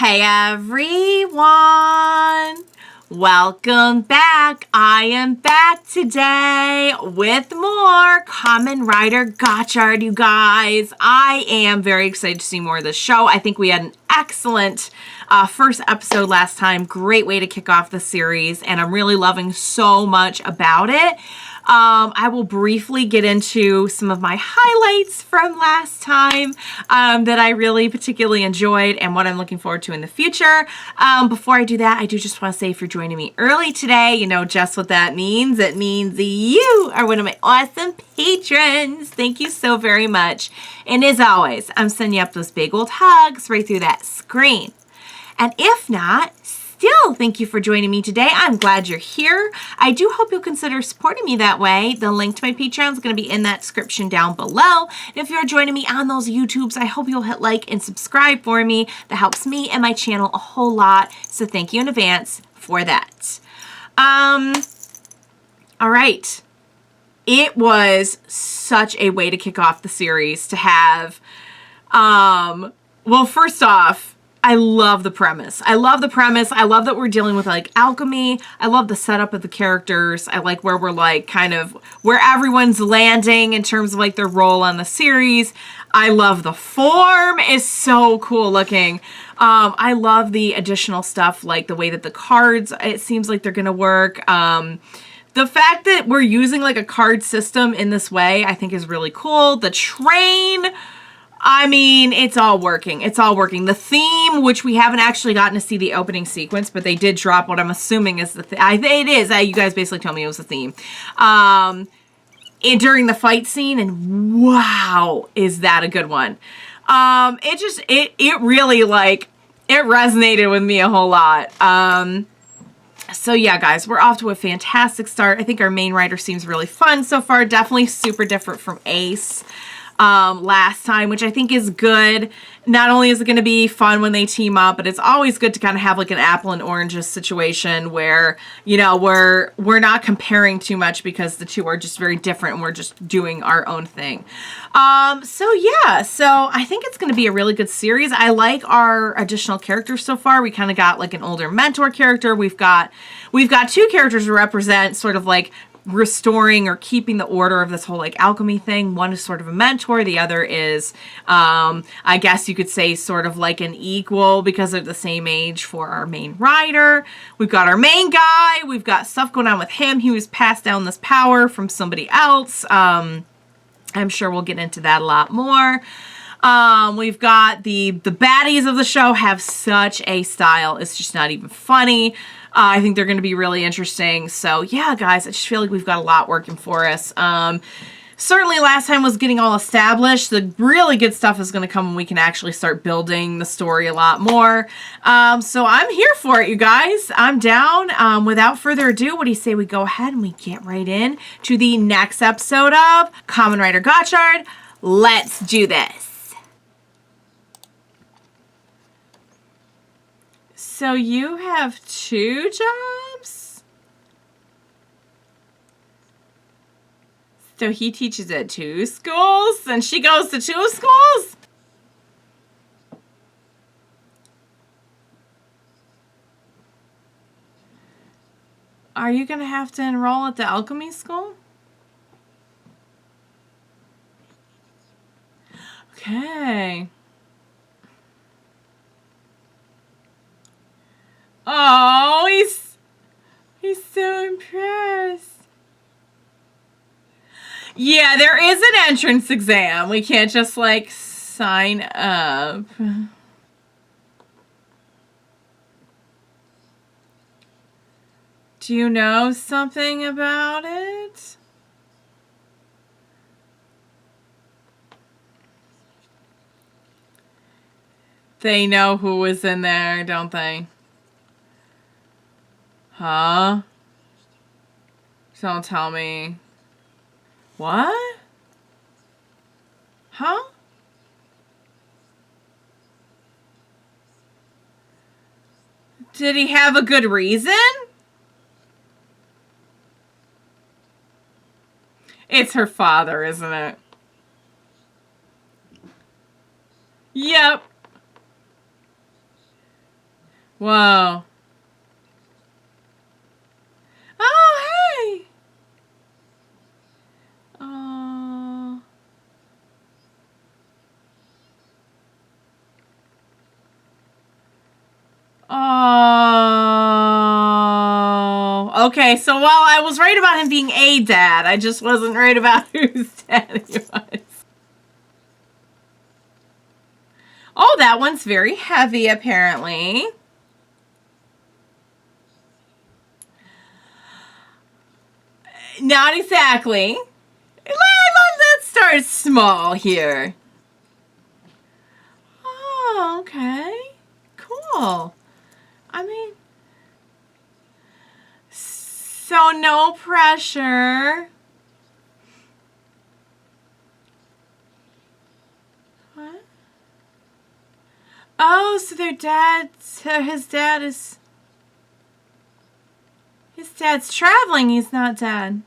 Hey everyone! Welcome back! I am back today with more Kamen Rider Gotchard, you guys. I am very excited to see more of this show. I think we had an excellent first episode last time. Great way to kick off the series, and I'm really loving so much about it. I will briefly get into some of my highlights from last time that I really particularly enjoyed and what I'm looking forward to in the future. Before I do that, I do just want to say if you're joining me early today, you know just what that means. It means you are one of my awesome patrons. Thank you so very much. And as always, I'm sending you up those big old hugs right through that screen. And if not, still, thank you for joining me today. I'm glad you're here. I do hope you'll consider supporting me that way. The link to my Patreon is going to be in that description down below. And if you're joining me on those YouTubes, I hope you'll hit like and subscribe for me. That helps me and my channel a whole lot. So thank you in advance for that. All right. It was such a way to kick off the series to have, well, first off, I love the premise. I love the premise. I love that we're dealing with like alchemy. I love the setup of the characters. I like where we're like kind of where everyone's landing in terms of like their role on the series. I love the form is so cool looking. I love the additional stuff like the way that the cards, it seems like they're going to work. The fact that we're using like a card system in this way, I think is really cool. The train, I mean, it's all working. It's all working. The theme, which we haven't actually gotten to see the opening sequence, but they did drop what I'm assuming is the it is. You guys basically told me it was the theme. During the fight scene, and wow, is that a good one. It really, like, it resonated with me a whole lot. So yeah, guys, we're off to a fantastic start. I think our main rider seems really fun so far. Definitely super different from Ace last time, which I think is good. Not only is it going to be fun when they team up, but it's always good to kind of have like an apple and oranges situation where, you know, we're not comparing too much because the two are just very different and we're just doing our own thing. So yeah, so I think it's going to be a really good series. I like our additional characters so far. We kind of got like an older mentor character. We've got two characters to represent sort of like restoring or keeping the order of this whole like alchemy thing. One is sort of a mentor. The other is, I guess you could say sort of like an equal because they're the same age for our main rider. We've got our main guy. We've got stuff going on with him. He was passed down this power from somebody else. I'm sure we'll get into that a lot more. We've got the baddies of the show have such a style. It's just not even funny. I think they're going to be really interesting. So yeah, guys, I just feel like we've got a lot working for us. Certainly last time was getting all established. The really good stuff is going to come when we can actually start building the story a lot more. So I'm here for it, you guys. I'm down. Without further ado, what do you say we go ahead and we get right in to the next episode of Kamen Rider Gotchard. Let's do this. So you have 2 jobs? So he teaches at 2 schools and she goes to 2 schools? Are you going to have to enroll at the alchemy school? Okay. Oh, he's so impressed. Yeah, there is an entrance exam. We can't just like sign up. Do you know something about it? They know who was in there, don't they? Huh? Don't tell me. What? Huh? Did he have a good reason? It's her father, isn't it? Yep. Whoa. Oh, hey. Oh. Oh. Okay, so while I was right about him being a dad, I just wasn't right about whose dad he was. Oh, that one's very heavy, apparently. Not exactly. Let's start small here. Oh, okay. Cool. I mean, so no pressure. What? Oh, so his dad's traveling. He's not dead.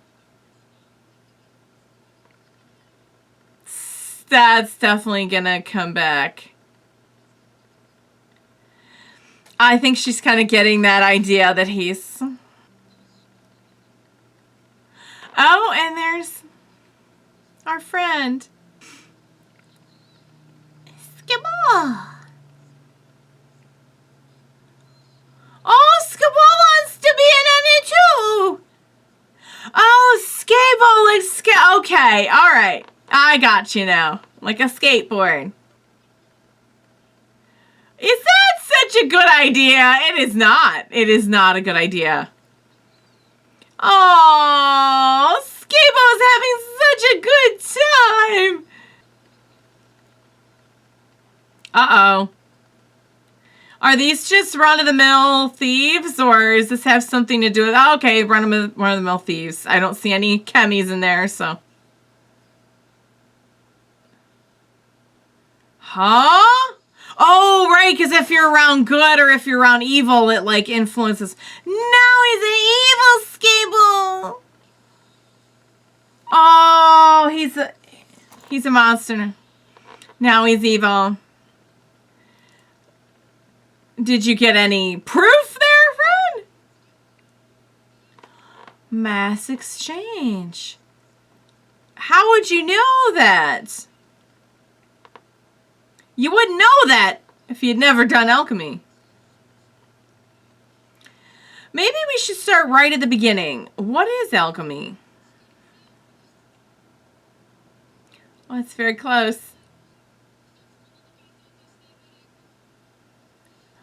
That's definitely gonna come back. I think she's kind of getting that idea that he's... Oh, and there's our friend. Skebow. Oh, Skebow wants to be in it too. Oh, Skebow, like okay, all right. I got you now. Like a skateboard. Is that such a good idea? It is not. It is not a good idea. Oh, Skebow's having such a good time. Uh-oh. Are these just run-of-the-mill thieves, or does this have something to do with... Oh, okay, run-of-the-mill thieves. I don't see any chemies in there, so... Huh? Oh, right, because if you're around good or if you're around evil, it, like, influences... Now he's an evil Skebow! Oh, he's a monster. Now he's evil. Did you get any proof there, friend? Mass exchange. How would you know that? You wouldn't know that if you'd never done alchemy. Maybe we should start right at the beginning. What is alchemy? Well, it's very close.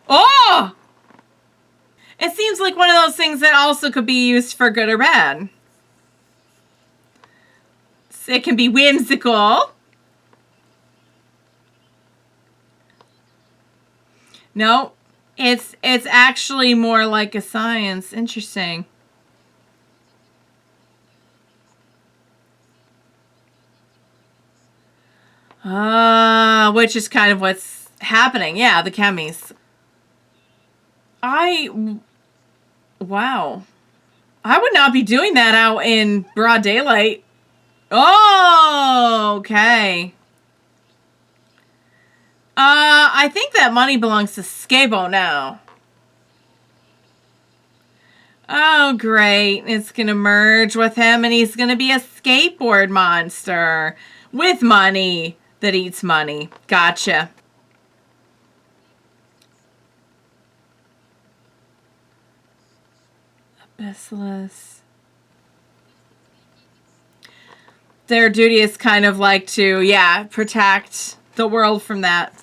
Oh! It seems like one of those things that also could be used for good or bad. It can be whimsical. No, it's actually more like a science. Interesting. Which is kind of what's happening. Yeah, the chemies. Wow. I would not be doing that out in broad daylight. Oh, okay. I think that money belongs to Skebow now. Oh, great. It's gonna merge with him and he's gonna be a skateboard monster with money that eats money. Gotcha. Abyssalus. Their duty is kind of like to, yeah, protect the world from that.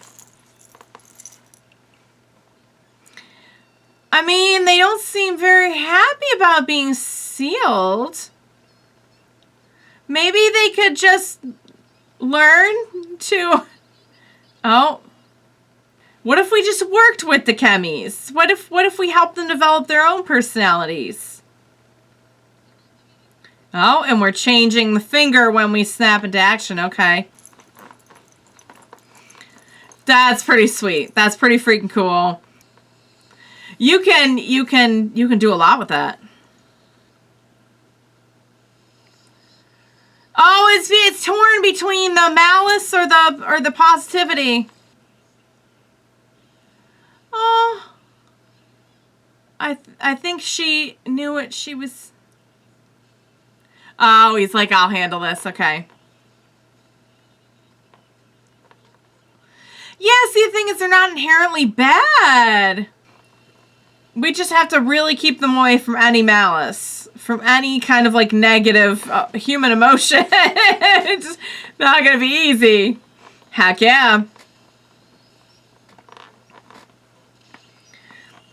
I mean, they don't seem very happy about being sealed. Maybe they could just learn to... Oh. What if we just worked with the chemies? What if we helped them develop their own personalities? Oh, and we're changing the finger when we snap into action. Okay. That's pretty sweet. That's pretty freaking cool. You can do a lot with that. Oh, it's torn between the malice or the positivity. Oh. I think she knew what she was... Oh, he's like, I'll handle this. Okay. Yeah, see, the thing is, they're not inherently bad. We just have to really keep them away from any malice. From any kind of, like, negative human emotion. It's not gonna be easy. Heck yeah.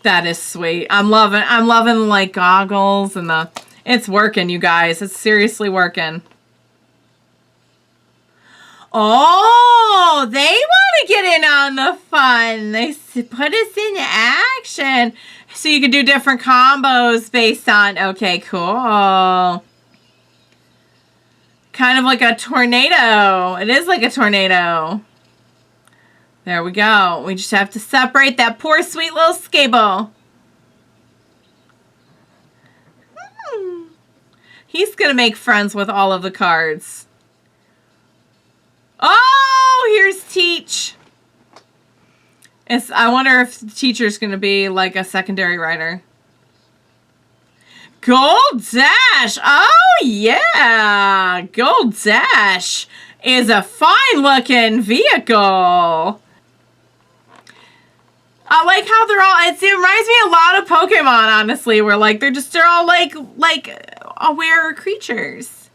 That is sweet. I'm loving, like, goggles and the... It's working, you guys. It's seriously working. Oh, they want to get in on the fun. They put us into action. So you can do different combos based on... Okay, cool. Kind of like a tornado. It is like a tornado. There we go. We just have to separate that poor sweet little Skebow. He's going to make friends with all of the cards. Oh, here's Teach. I wonder if the teacher's going to be like a secondary rider. Gold Dash. Oh, yeah. Gold Dash is a fine-looking vehicle. I like how they're all... It reminds me a lot of Pokemon, honestly, where like they're all like aware creatures.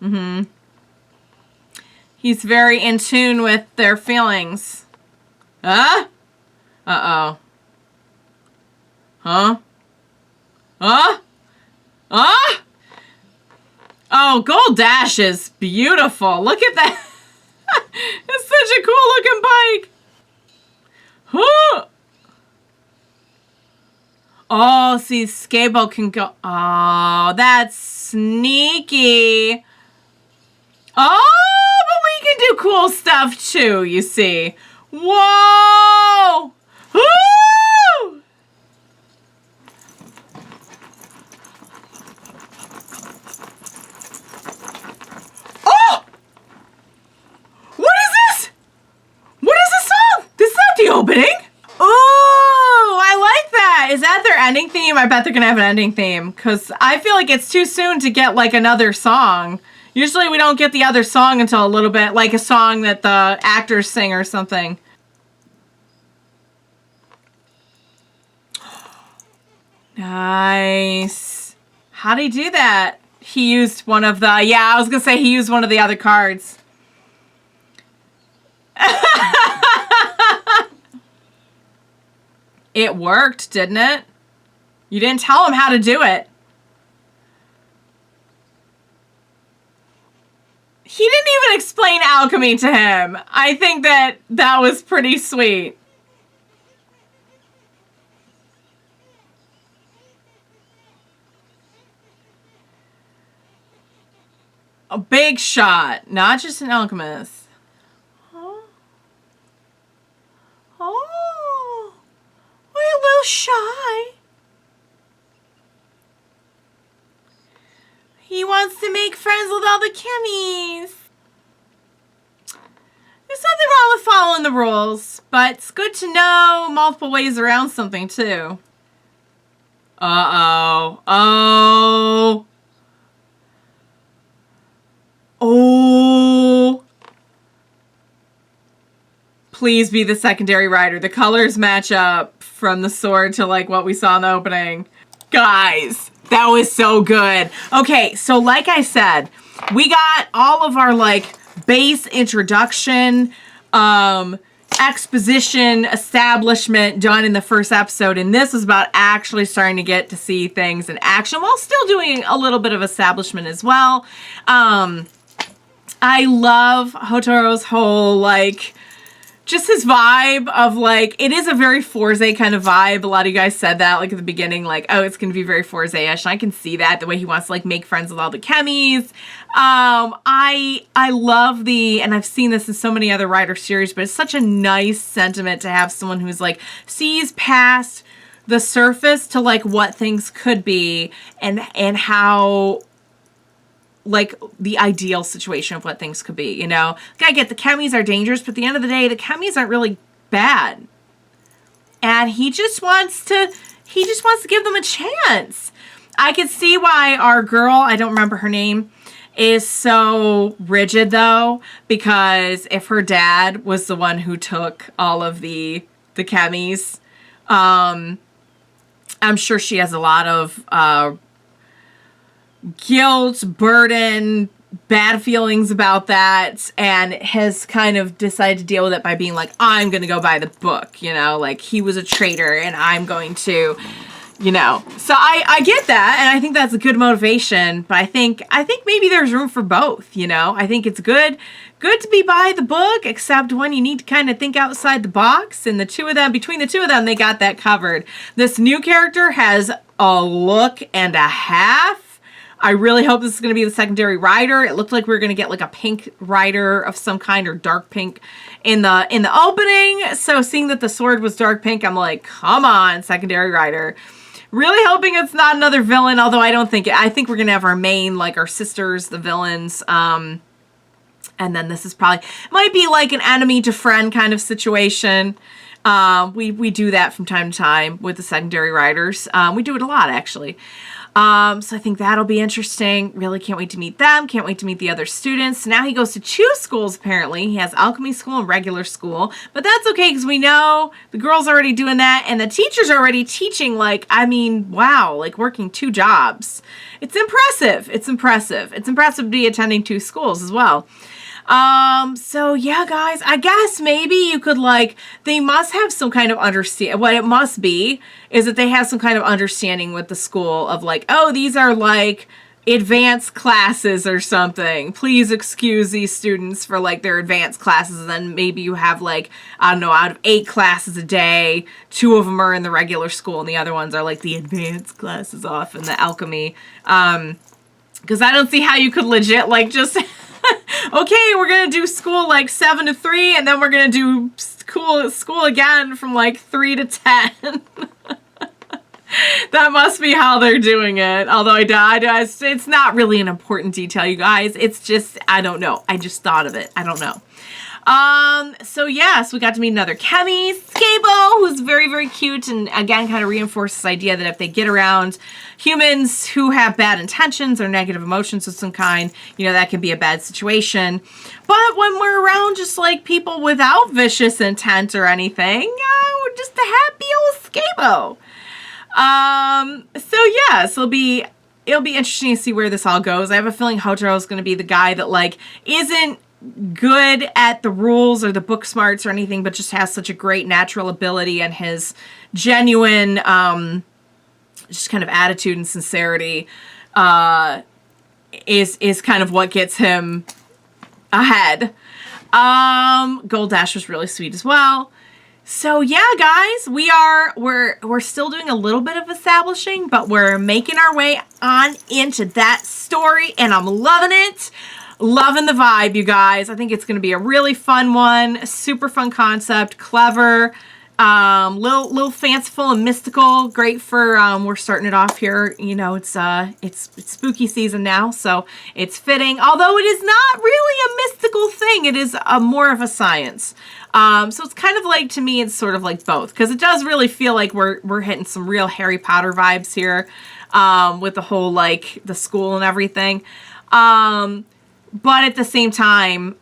Mm-hmm. He's very in tune with their feelings. Huh? Uh-oh. Huh? Huh? Huh? Oh, Gold Dash is beautiful. Look at that. It's such a cool looking bike. Huh? Oh, see, Skebow can go... Oh, that's sneaky. Oh, but we can do cool stuff too, you see. Whoa! Woo! Oh! What is this? What is this song? This is not the opening. Oh, I like that. Is that their ending theme? I bet they're gonna have an ending theme because I feel like it's too soon to get like another song. Usually we don't get the other song until a little bit, like a song that the actors sing or something. Nice. How'd he do that? He used one of the... Yeah, I was gonna say he used one of the other cards. It worked, didn't it? You didn't tell him how to do it. He didn't even explain alchemy to him. I think that was pretty sweet. A big shot, not just an alchemist. Huh? Oh, we're a little shy. He wants to make friends with all the Kimmies. There's nothing wrong with following the rules, but it's good to know multiple ways around something, too. Uh-oh. Oh. Oh. Please be the secondary rider. The colors match up from the sword to, like, what we saw in the opening. Guys. That was so good. Okay, so like I said, we got all of our like base introduction, exposition, establishment done in the first episode, and this was about actually starting to get to see things in action while still doing a little bit of establishment as well. I love Hotaro's whole like... Just his vibe of, like, it is a very Forze kind of vibe. A lot of you guys said that, like, at the beginning, like, oh, it's going to be very Forze-ish. And I can see that, the way he wants to, like, make friends with all the chemies. I love and I've seen this in so many other Rider series, but it's such a nice sentiment to have someone who's, like, sees past the surface to, like, what things could be and how... like the ideal situation of what things could be, you know? Like, I get the chemies are dangerous, but at the end of the day, the chemies aren't really bad. And he just wants to he just wants to give them a chance. I can see why our girl, I don't remember her name, is so rigid though, because if her dad was the one who took all of the chemis, I'm sure she has a lot of guilt, burden, bad feelings about that, and has kind of decided to deal with it by being like, I'm going to go buy the book, you know, like he was a traitor and I'm going to, you know. So I get that, and I think that's a good motivation, but I think maybe there's room for both, you know. I think it's good to be by the book, except when you need to kind of think outside the box, and between the two of them, they got that covered. This new character has a look and a half. I really hope this is going to be the secondary rider. It looked like we were going to get like a pink rider of some kind, or dark pink in the opening. So seeing that the sword was dark pink, I'm like, come on, secondary rider. Really hoping it's not another villain, although I don't think it. I think we're going to have our main, like our sisters, the villains. And then this is might be like an enemy to friend kind of situation. We do that from time to time with the secondary riders. We do it a lot, actually. So I think that'll be interesting. Really can't wait to meet them. Can't wait to meet the other students. Now he goes to 2 schools, apparently. He has Alchemy school and regular school. But that's okay, because we know the girl's already doing that, and the teacher's already teaching, like, I mean, wow, like working 2 jobs. It's impressive. It's impressive. It's impressive to be attending 2 schools as well. So yeah, guys, I guess maybe you could, like, they must have some kind of what it must be is that they have some kind of understanding with the school of like, oh, these are like advanced classes or something. Please excuse these students for like their advanced classes. And then maybe you have like, I don't know, out of 8 classes a day, 2 of them are in the regular school and the other ones are like the advanced classes off in the alchemy. Because I don't see how you could legit like just... okay, we're gonna do school like 7 to 3, and then we're gonna do school again from like 3 to 10. That must be how they're doing it. Although it's not really an important detail, you guys. It's just, I don't know. I just thought of it. I don't know. So yes, we got to meet another Chemi, Skebow, who's very, very cute, and again, kind of reinforces this idea that if they get around humans who have bad intentions or negative emotions of some kind, you know, that can be a bad situation. But when we're around just like people without vicious intent or anything, we're just a happy old Skebow. So yes, it'll be interesting to see where this all goes. I have a feeling Hotaro is going to be the guy that like isn't good at the rules or the book smarts or anything, but just has such a great natural ability, and his genuine just kind of attitude and sincerity is kind of what gets him ahead. Gold Dash was really sweet as well. So yeah, guys, we're still doing a little bit of establishing, but we're making our way on into that story, and I'm loving it. Loving the vibe, you guys. I think it's going to be a really fun one. Super fun concept, clever, little fanciful and mystical. Great for we're starting it off here. You know, it's spooky season now, so it's fitting. Although it is not really a mystical thing, it is more of a science. So it's kind of like, to me, it's sort of like both, because it does really feel like we're hitting some real Harry Potter vibes here, with the whole like the school and everything. But at the same time,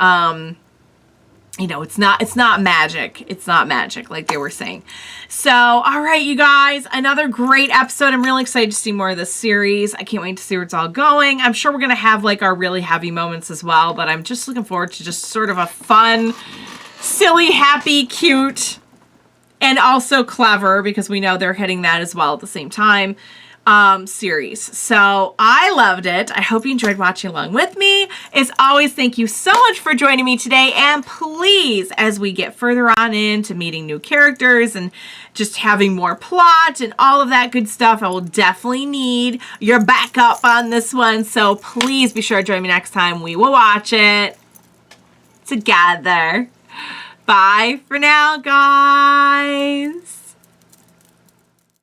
you know, it's not magic. It's not magic like they were saying. So, all right, you guys, another great episode. I'm really excited to see more of this series. I can't wait to see where it's all going. I'm sure we're going to have like our really heavy moments as well, but I'm just looking forward to just sort of a fun, silly, happy, cute, and also clever, because we know they're hitting that as well at the same time. Series. So I loved it. I hope you enjoyed watching along with me. As always, thank you so much for joining me today. And please, as we get further on into meeting new characters and just having more plot and all of that good stuff, I will definitely need your backup on this one. So please be sure to join me next time. We will watch it together. Bye for now, guys.